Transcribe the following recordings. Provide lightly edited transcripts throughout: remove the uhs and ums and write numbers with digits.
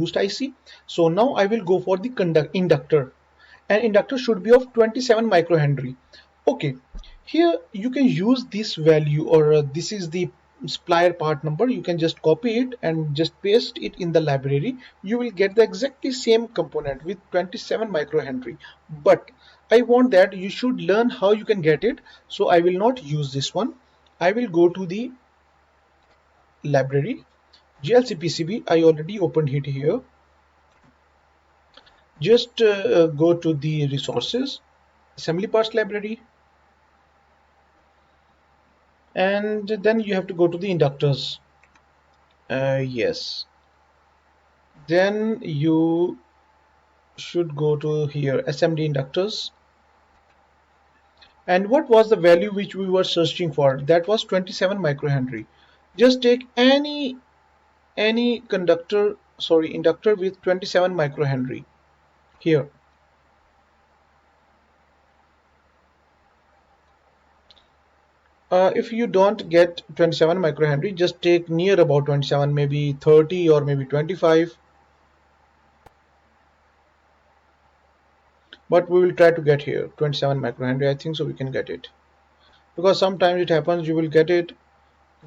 boost IC. So now I will go for the inductor, and inductor should be of 27 microhenry. Okay, here you can use this value, or this is the supplier part number. You can just copy it and just paste it in the library. You will get the exactly same component with 27 microhenry. But I want that you should learn how you can get it, so I will not use this one. I will go to the library JLCPCB. I already opened it here. Just go to the resources, assembly parts library, and then you have to go to the inductors. Yes, then you should go to here, SMD inductors. And what was the value which we were searching for? That was 27 microhenry. Just take any inductor with 27 microhenry here. If you don't get 27 microhenry, just take near about 27, maybe 30 or maybe 25. But we will try to get here 27 microhenry. I think so we can get it, because sometimes it happens you will get it,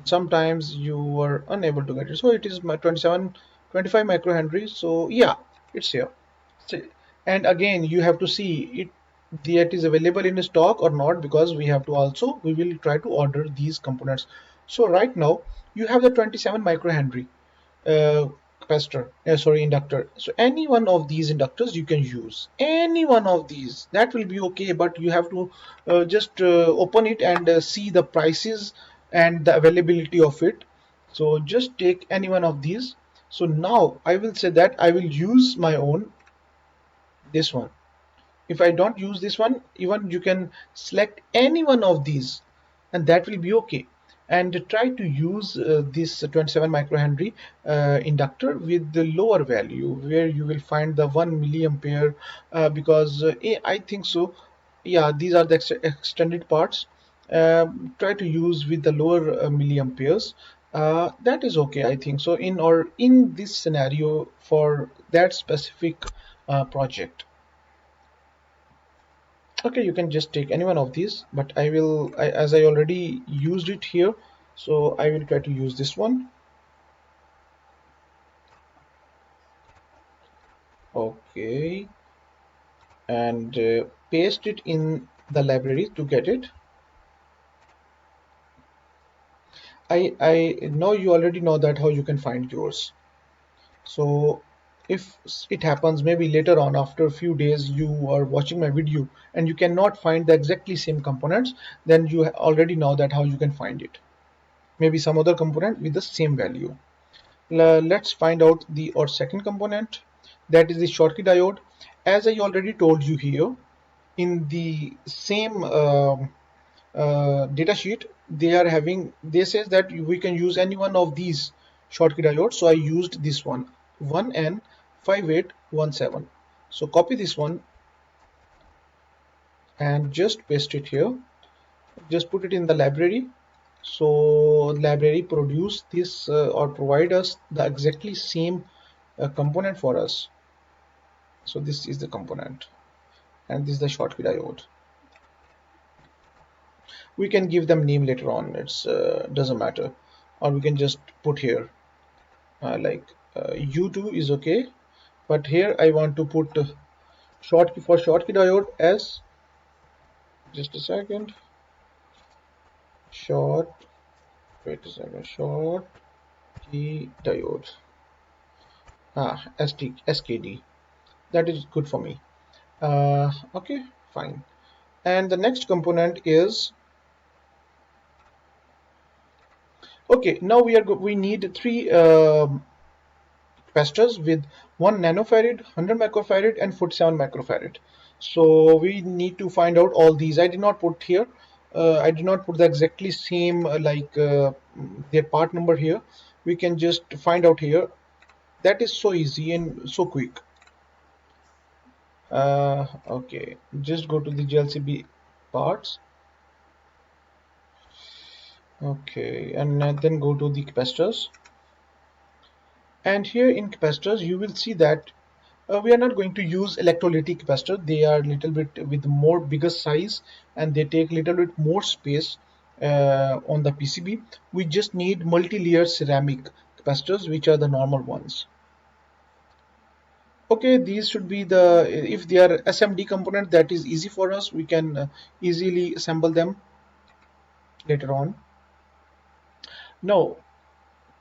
sometimes you are unable to get it. So it is my 25 microhenry. So yeah, it's here. So, and again you have to see it that is available in stock or not, because we have to also, we will try to order these components. So right now you have the 27 microhenry capacitor, inductor. So any one of these inductors you can use, any one of these, that will be okay. But you have to just open it and see the prices and the availability of it. So just take any one of these. So now I will say that I will use my own, this one. If I don't use this one, even you can select any one of these and that will be okay. And try to use this 27 microhenry inductor with the lower value, where you will find the 1 milliampere, because I think so, yeah, these are the extended parts. Try to use with the lower milliamperes. That is okay, I think so, in this scenario for that specific project. Okay, you can just take any one of these, but as I already used it here, so I will try to use this one. Okay, and paste it in the library to get it. I know you already know that how you can find yours. So if it happens maybe later on, after a few days, you are watching my video and you cannot find the exactly same components, then you already know that how you can find it. Maybe some other component with the same value. Let's find out our second component, that is the Schottky diode. As I already told you here, in the same data sheet, they says that we can use any one of these Schottky diodes. So I used this one, 1N5817. So copy this one and just paste it here. Just put it in the library. So library produce this or provide us the exactly same component for us. So this is the component and this is the Schottky diode. We can give them name later on, it's doesn't matter, or we can just put here like U2 is okay, but here I want to put Schottky diode as, just a second, short wait a second Schottky diode, SKD. That is good for me. Okay, fine. And the next component is, okay, now we need three capacitors with 1 nanofarad, 100 microfarad and 47 microfarad. So we need to find out all these. I did not put here, I did not put the exactly same their part number here. We can just find out here. That is so easy and so quick. Okay, just go to the JLCB parts. Okay, and then go to the capacitors. And here in capacitors you will see that we are not going to use electrolytic capacitor. They are little bit with more bigger size and they take little bit more space on the PCB. We just need multi-layer ceramic capacitors, which are the normal ones. Okay, these should be the, if they are SMD component, that is easy for us. We can easily assemble them later on. Now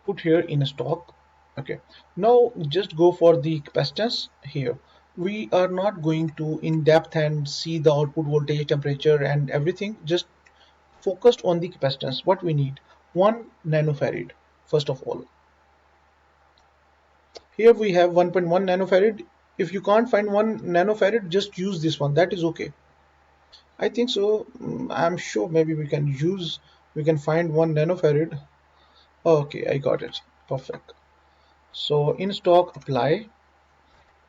put here in stock. Okay, now just go for the capacitance here. We are not going to in depth and see the output voltage, temperature and everything. Just focused on the capacitance. What we need, 1 nanofarad. First of all, here we have 1.1 nanofarad. If you can't find 1 nanofarad, just use this one, that is okay. I think so. I'm sure maybe we can find 1 nanofarad. Okay, I got it. Perfect. So in stock, apply.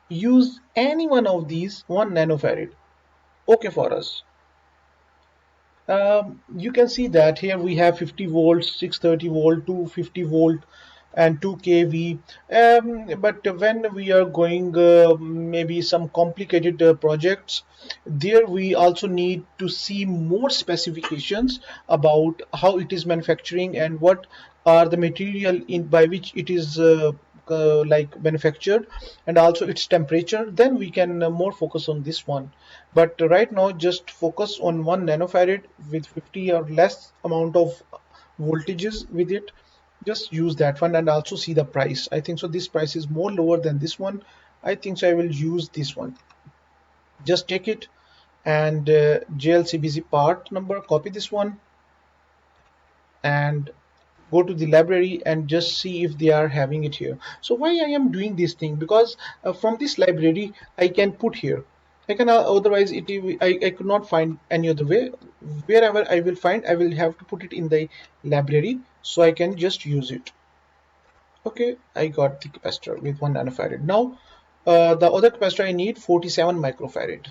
Use any one of these 1 nanofarad. Okay for us. You can see that here we have 50 volts, 630 volt, 250 volt, and 2 kV. But when we are going maybe some complicated projects, there we also need to see more specifications about how it is manufacturing and what are the material in by which it is like manufactured, and also its temperature. Then we can more focus on this one. But right now just focus on 1 nanofarad with 50 or less amount of voltages with it. Just use that one and also see the price. I think so this price is more lower than this one. I think so I will use this one. Just take it and JLCPCB part number, copy this one and go to the library and just see if they are having it here. So why I am doing this thing, because from this library I can put here. I can otherwise I could not find any other way. Wherever I will find, I will have to put it in the library, so I can just use it. Okay, I got the capacitor with 1 nanofarad. Now the other capacitor I need 47 microfarad.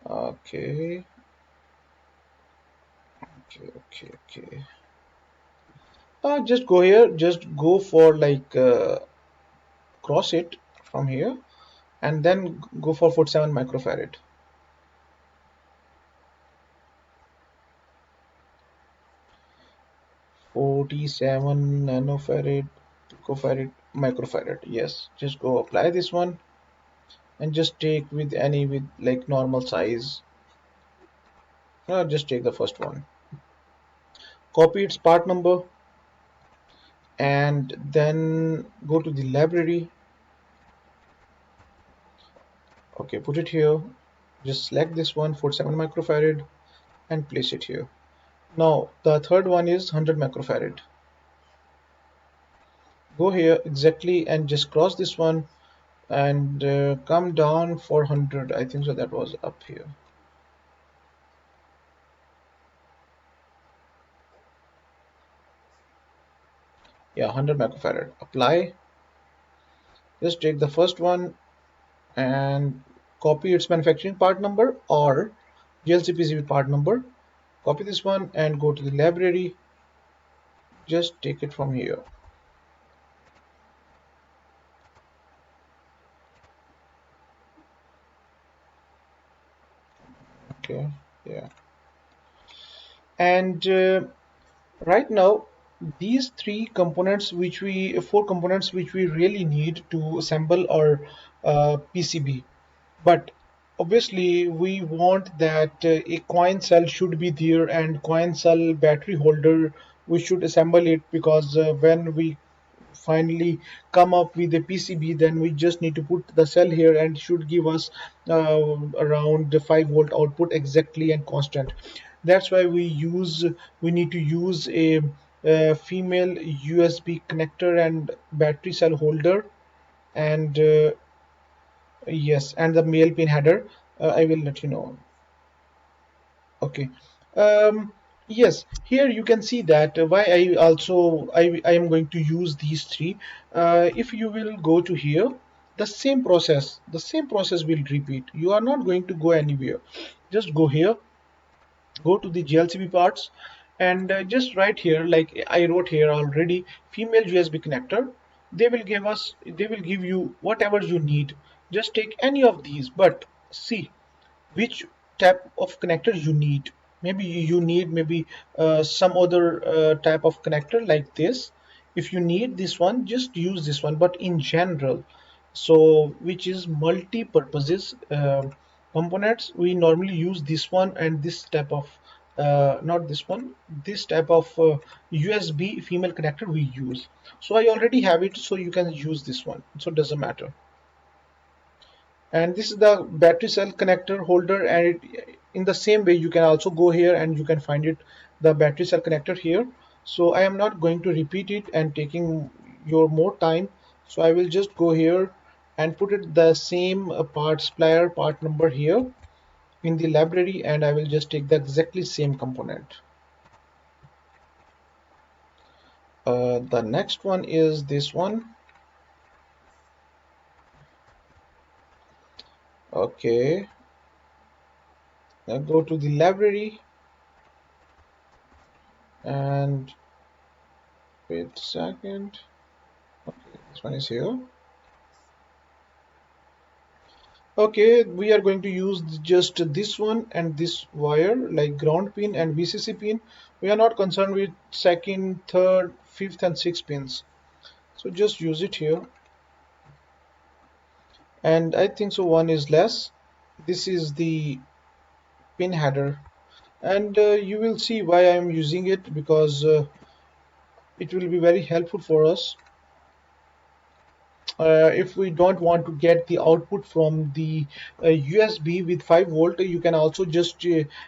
Okay, okay. Just go here, just go for like cross it from here and then go for 47 microfarad. 47 nanofarad, picofarad, microfarad. Yes, just go apply this one and just take with any with like normal size. Just take the first one, copy its part number and then go to the library. Okay, put it here. Just select this one, 47 microfarad, and place it here. Now the third one is 100 microfarad. Go here exactly and just cross this one and come down for 100. I think so that was up here. Yeah, 100 microfarad. Apply. Just take the first one and copy its manufacturing part number or JLCPCB part number. Copy this one and go to the library. Just take it from here. Okay, yeah. And right now these four components which we really need to assemble our PCB. But obviously we want that a coin cell should be there and coin cell battery holder, we should assemble it, because when we finally come up with a PCB, then we just need to put the cell here and should give us around the 5 volt output exactly and constant. That's why we need to use a female USB connector and battery cell holder, and yes, and the male pin header. I will let you know. Okay. Yes, here you can see that why I am going to use these three. If you will go to here, the same process will repeat. You are not going to go anywhere. Just go here, go to the GLCB parts and just write here, like I wrote here already, female USB connector. They will give you whatever you need. Just take any of these, but see which type of connector you need. Maybe you need maybe some other type of connector like this. If you need this one, just use this one, but in general, so which is multi-purposes components, we normally use this one and this type of not this one, this type of USB female connector we use. So I already have it, so you can use this one, so it doesn't matter. And this is the battery cell connector holder, and in the same way you can also go here and you can find it, the battery cell connector here. So I am not going to repeat it and taking your more time, so I will just go here and put it the same part supplier part number here in the library, and I will just take the exactly same component. The next one is this one. Okay, now go to the library and wait a second. Okay, this one is here. Okay, we are going to use just this one and this wire, like ground pin and VCC pin. We are not concerned with second, third, fifth and sixth pins. So just use it here. And I think so one is less. This is the pin header. And you will see why I am using it, because it will be very helpful for us. If we don't want to get the output from the USB with 5 volt, you can also just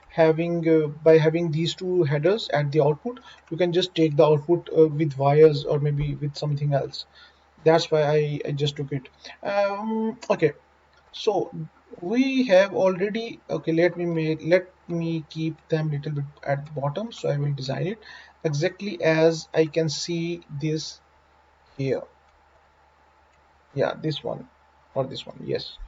having by having these two headers at the output, you can just take the output with wires or maybe with something else. That's why I just took it. Okay, so we have already, okay, let me keep them little bit at the bottom, so I will design it exactly as I can see this here. Yeah, this one or this one, yes.